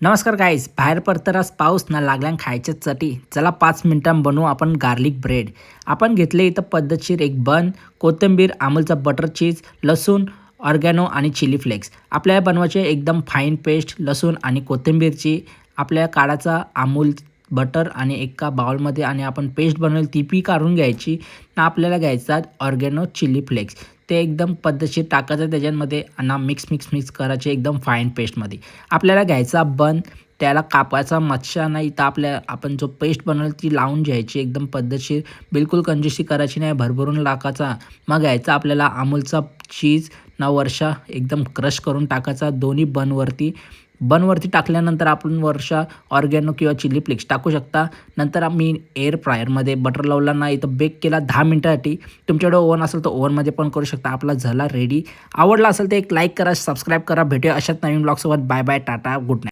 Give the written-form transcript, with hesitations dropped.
नमस्कार गाईज, बाहेर पडतानाच पाऊस ना लागल्यान खायच्या चटी. चला 5 मिनिटां बनवू आपण गार्लिक ब्रेड. आपण घेतले इथं पद्धतशीर एक बन, कोथिंबीर, अमूलचा बटर चीज, लसूण, ऑर्गॅनो आणि चिली फ्लेक्स. आपल्याला बनवायचे एकदम फाईन पेस्ट लसूण आणि कोथिंबीरची. आपल्या काढायचा अमूल बटर आणि एका बाउलमध्ये आणि आपण पेस्ट बनवली ती पी काढून घ्यायची. ना आपल्याला घ्यायचा ऑर्गॅनो चिली फ्लेक्स. ते एकदम पद्धतशीर टाकायचं त्याच्यामध्ये आणि मिक्स करायचे एकदम फाईन पेस्टमध्ये. आपल्याला घ्यायचा बन, त्याला कापायचा मच्छा नाही तर आपण जो पेस्ट बनवली ती लावून घ्यायची एकदम पद्धतशीर. बिलकुल कंजूसी करायची नाही, भरभरून टाकायचा. मग घ्यायचा आपल्याला अमूलचा चीज ना वर्षा एकदम क्रश करून टाकायचा दोन्ही बनवरती टाकल्यानंतर आपण वर्षा ऑर्गॅनो किंवा चिली फ्लेक्स टाकू शकता. नंतर आम्ही एअर फ्रायरमध्ये बटर लावला नाही तर बेक केला 10 मिनिटासाठी. तुमच्याकडे ओव्हन असेल तर ओव्हनमध्ये पण करू शकता. आपला झाला रेडी. आवडला असेल तर एक लाईक करा, सबस्क्राईब करा. भेटूया अशाच नवीन ब्लॉग्ससोबत. Bye bye, tata, good night.